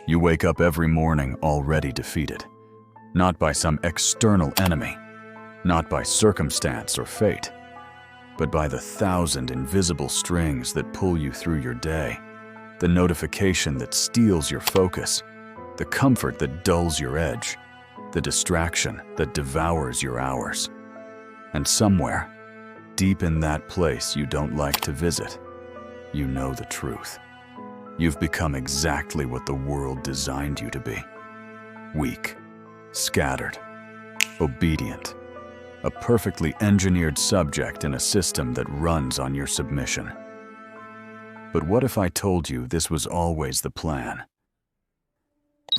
You wake up every morning already defeated, not by some external enemy, not by circumstance or fate, but by the 1,000 invisible strings that pull you through your day, the notification that steals your focus, the comfort that dulls your edge, the distraction that devours your hours. And somewhere, deep in that place you don't like to visit, you know the truth. You've become exactly what the world designed you to be. Weak, scattered, obedient, a perfectly engineered subject in a system that runs on your submission. But what if I told you this was always the plan?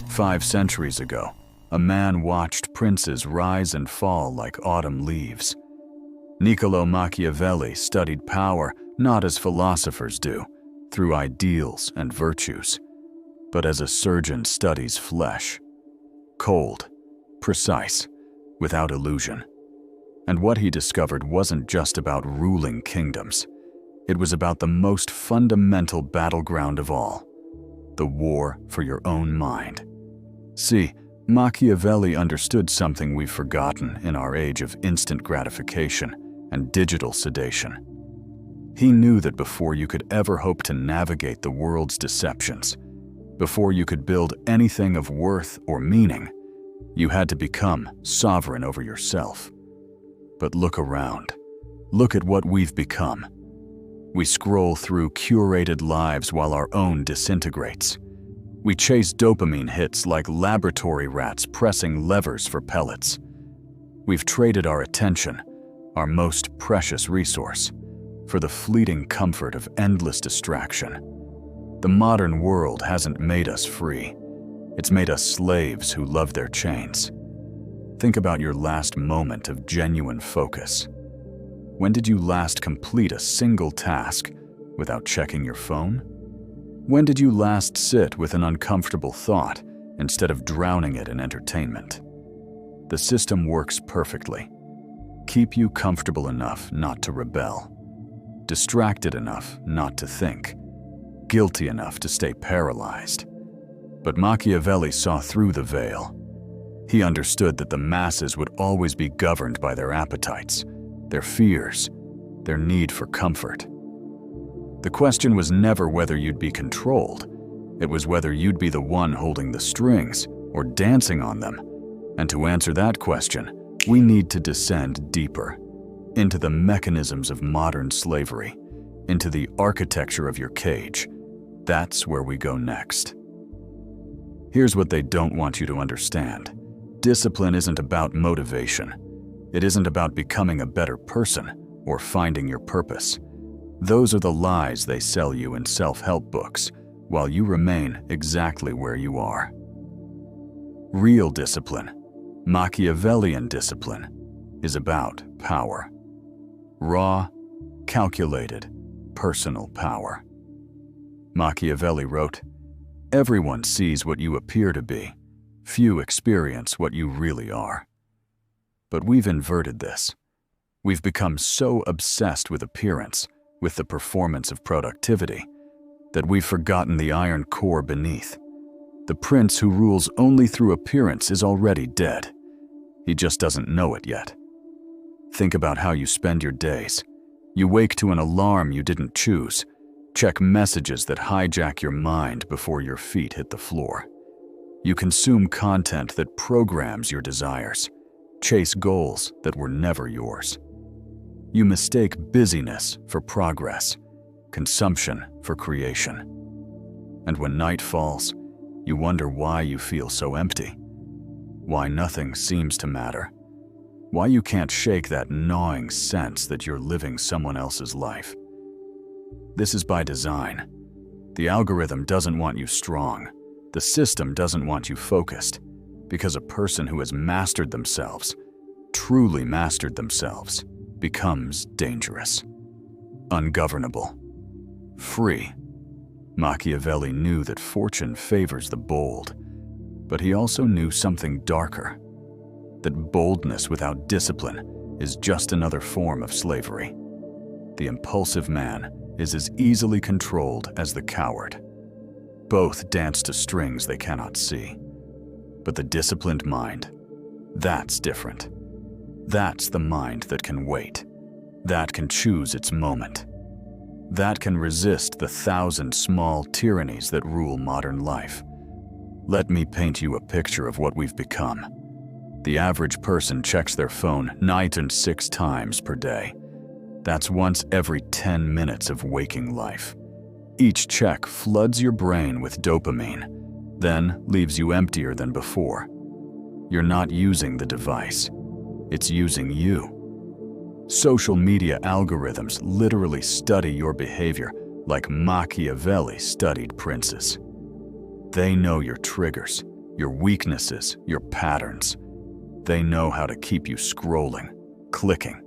5 centuries ago, a man watched princes rise and fall like autumn leaves. Niccolo Machiavelli studied power not as philosophers do, through ideals and virtues, but as a surgeon studies flesh. Cold, precise, without illusion. And what he discovered wasn't just about ruling kingdoms. It was about the most fundamental battleground of all, the war for your own mind. See, Machiavelli understood something we've forgotten in our age of instant gratification and digital sedation. He knew that before you could ever hope to navigate the world's deceptions, before you could build anything of worth or meaning, you had to become sovereign over yourself. But look around. Look at what we've become. We scroll through curated lives while our own disintegrates. We chase dopamine hits like laboratory rats pressing levers for pellets. We've traded our attention, our most precious resource, for the fleeting comfort of endless distraction. The modern world hasn't made us free. It's made us slaves who love their chains. Think about your last moment of genuine focus. When did you last complete a single task without checking your phone? When did you last sit with an uncomfortable thought instead of drowning it in entertainment? The system works perfectly. Keep you comfortable enough not to rebel, distracted enough not to think, guilty enough to stay paralyzed. But Machiavelli saw through the veil. He understood that the masses would always be governed by their appetites, their fears, their need for comfort. The question was never whether you'd be controlled. It was whether you'd be the one holding the strings or dancing on them. And to answer that question, we need to descend deeper into the mechanisms of modern slavery, into the architecture of your cage. That's where we go next. Here's what they don't want you to understand. Discipline isn't about motivation. It isn't about becoming a better person or finding your purpose. Those are the lies they sell you in self-help books, while you remain exactly where you are. Real discipline, Machiavellian discipline, is about power. Raw, calculated, personal power. Machiavelli wrote, "Everyone sees what you appear to be. Few experience what you really are." But we've inverted this. We've become so obsessed with appearance, with the performance of productivity, that we've forgotten the iron core beneath. The prince who rules only through appearance is already dead. He just doesn't know it yet. Think about how you spend your days. You wake to an alarm you didn't choose. Check messages that hijack your mind before your feet hit the floor. You consume content that programs your desires. Chase goals that were never yours. You mistake busyness for progress, consumption for creation. And when night falls, you wonder why you feel so empty, why nothing seems to matter, why you can't shake that gnawing sense that you're living someone else's life. This is by design. The algorithm doesn't want you strong. The system doesn't want you focused, because a person who has mastered themselves, truly mastered themselves, becomes dangerous, ungovernable, free. Machiavelli knew that fortune favors the bold, but he also knew something darker, that boldness without discipline is just another form of slavery. The impulsive man is as easily controlled as the coward. Both dance to strings they cannot see. But the disciplined mind, that's different. That's the mind that can wait, that can choose its moment, that can resist the 1,000 small tyrannies that rule modern life. Let me paint you a picture of what we've become. The average person checks their phone 6 times per day. That's once every 10 minutes of waking life. Each check floods your brain with dopamine, then leaves you emptier than before. You're not using the device, it's using you. Social media algorithms literally study your behavior like Machiavelli studied princes. They know your triggers, your weaknesses, your patterns. They know how to keep you scrolling, clicking,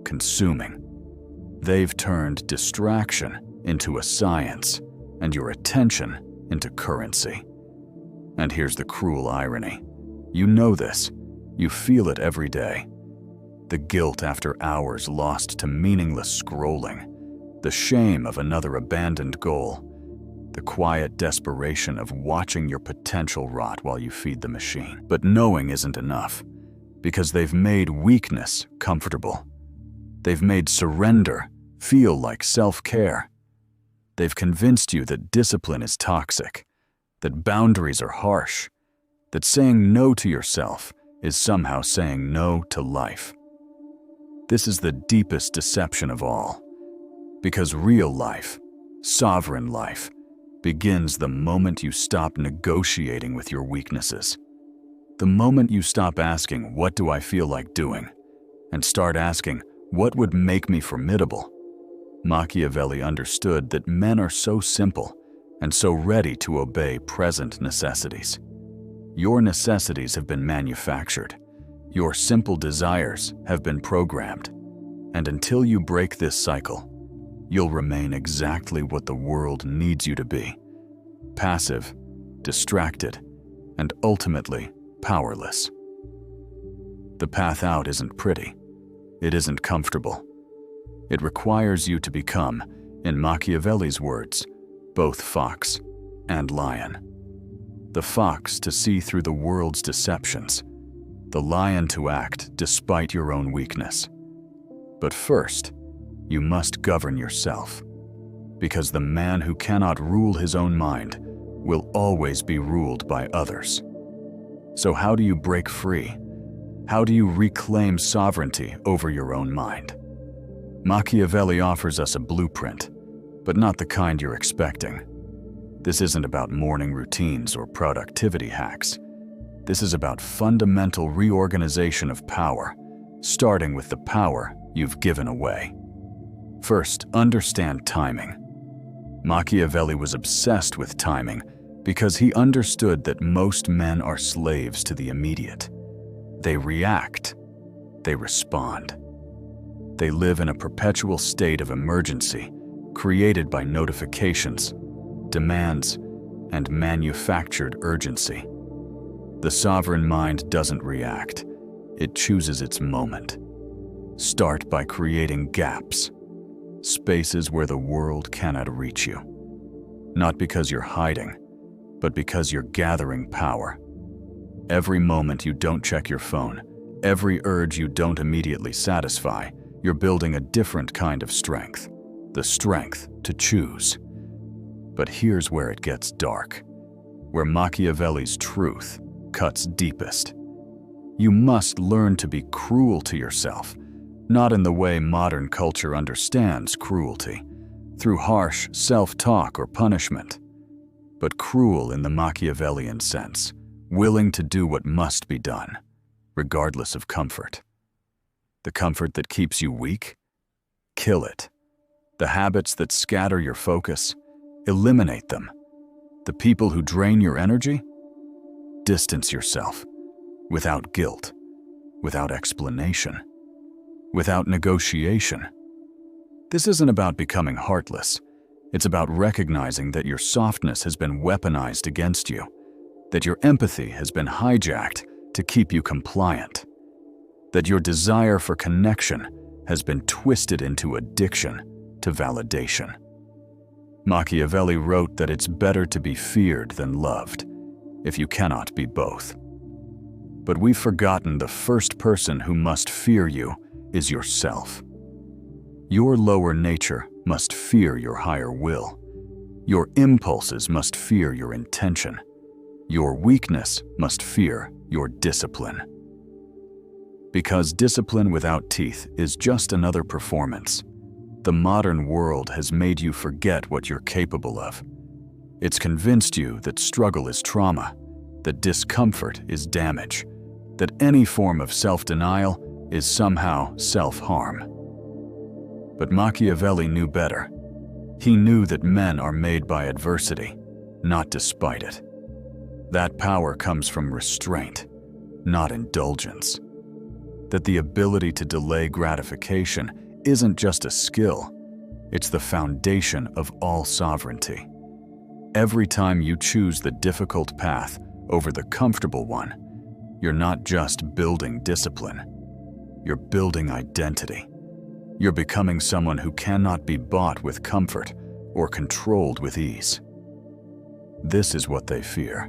consuming. They've turned distraction into a science and your attention into currency. And here's the cruel irony. You know this. You feel it every day. The guilt after hours lost to meaningless scrolling, the shame of another abandoned goal, the quiet desperation of watching your potential rot while you feed the machine. But knowing isn't enough, because they've made weakness comfortable. They've made surrender feel like self-care. They've convinced you that discipline is toxic, that boundaries are harsh, that saying no to yourself is somehow saying no to life. This is the deepest deception of all, because real life, sovereign life, begins the moment you stop negotiating with your weaknesses. The moment you stop asking, "What do I feel like doing?" and start asking, "What would make me formidable?" Machiavelli understood that men are so simple and so ready to obey present necessities. Your necessities have been manufactured. Your simple desires have been programmed. And until you break this cycle, you'll remain exactly what the world needs you to be: passive, distracted, and ultimately powerless. The path out isn't pretty. It isn't comfortable. It requires you to become, in Machiavelli's words, both fox and lion. The fox to see through the world's deceptions, the lion to act despite your own weakness. But first, you must govern yourself, because the man who cannot rule his own mind will always be ruled by others. So how do you break free? How do you reclaim sovereignty over your own mind? Machiavelli offers us a blueprint, but not the kind you're expecting. This isn't about morning routines or productivity hacks. This is about fundamental reorganization of power, starting with the power you've given away. First, understand timing. Machiavelli was obsessed with timing because he understood that most men are slaves to the immediate. They react. They respond. They live in a perpetual state of emergency, created by notifications, demands, and manufactured urgency. The sovereign mind doesn't react. It chooses its moment. Start by creating gaps, spaces where the world cannot reach you. Not because you're hiding, but because you're gathering power. Every moment you don't check your phone, every urge you don't immediately satisfy, you're building a different kind of strength, the strength to choose. But here's where it gets dark, where Machiavelli's truth cuts deepest. You must learn to be cruel to yourself, not in the way modern culture understands cruelty, through harsh self-talk or punishment, but cruel in the Machiavellian sense, willing to do what must be done, regardless of comfort. The comfort that keeps you weak? Kill it. The habits that scatter your focus? Eliminate them. The people who drain your energy? Distance yourself, without guilt, without explanation, without negotiation. This isn't about becoming heartless. It's about recognizing that your softness has been weaponized against you, that your empathy has been hijacked to keep you compliant, that your desire for connection has been twisted into addiction to validation. Machiavelli wrote that it's better to be feared than loved, if you cannot be both. But we've forgotten the first person who must fear you is yourself. Your lower nature must fear your higher will. Your impulses must fear your intention. Your weakness must fear your discipline. Because discipline without teeth is just another performance. The modern world has made you forget what you're capable of. It's convinced you that struggle is trauma, that discomfort is damage, that any form of self-denial is somehow self-harm. But Machiavelli knew better. He knew that men are made by adversity, not despite it. That power comes from restraint, not indulgence. That the ability to delay gratification isn't just a skill, it's the foundation of all sovereignty. Every time you choose the difficult path over the comfortable one, you're not just building discipline, you're building identity. You're becoming someone who cannot be bought with comfort or controlled with ease. This is what they fear.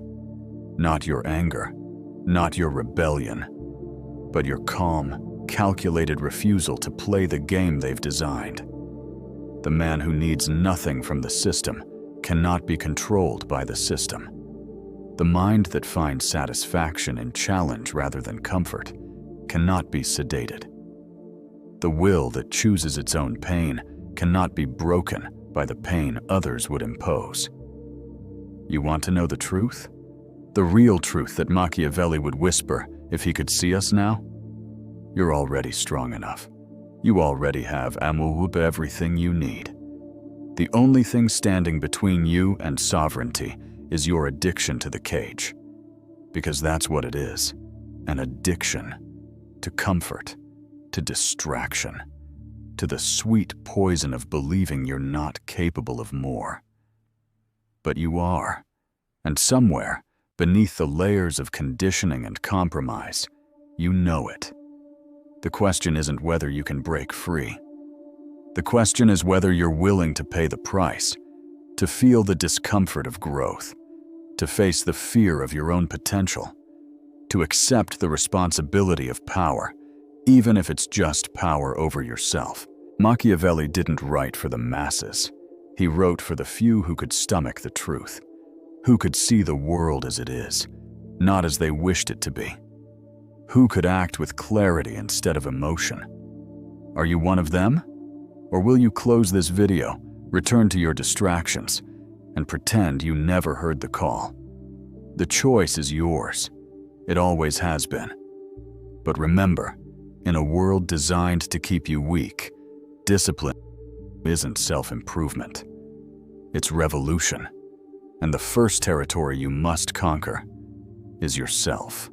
Not your anger, not your rebellion, but your calm, calculated refusal to play the game they've designed. The man who needs nothing from the system cannot be controlled by the system. The mind that finds satisfaction in challenge rather than comfort cannot be sedated. The will that chooses its own pain cannot be broken by the pain others would impose. You want to know the truth? The real truth that Machiavelli would whisper if he could see us now? You're already strong enough. You already have everything you need. The only thing standing between you and sovereignty is your addiction to the cage. Because that's what it is, an addiction to comfort, to distraction, to the sweet poison of believing you're not capable of more. But you are, and somewhere, beneath the layers of conditioning and compromise, you know it. The question isn't whether you can break free. The question is whether you're willing to pay the price, to feel the discomfort of growth, to face the fear of your own potential, to accept the responsibility of power, even if it's just power over yourself. Machiavelli didn't write for the masses. He wrote for the few who could stomach the truth, who could see the world as it is, not as they wished it to be, who could act with clarity instead of emotion. Are you one of them? Or will you close this video, return to your distractions, and pretend you never heard the call? The choice is yours. It always has been. But remember, in a world designed to keep you weak, discipline isn't self-improvement. It's revolution. And the first territory you must conquer is yourself.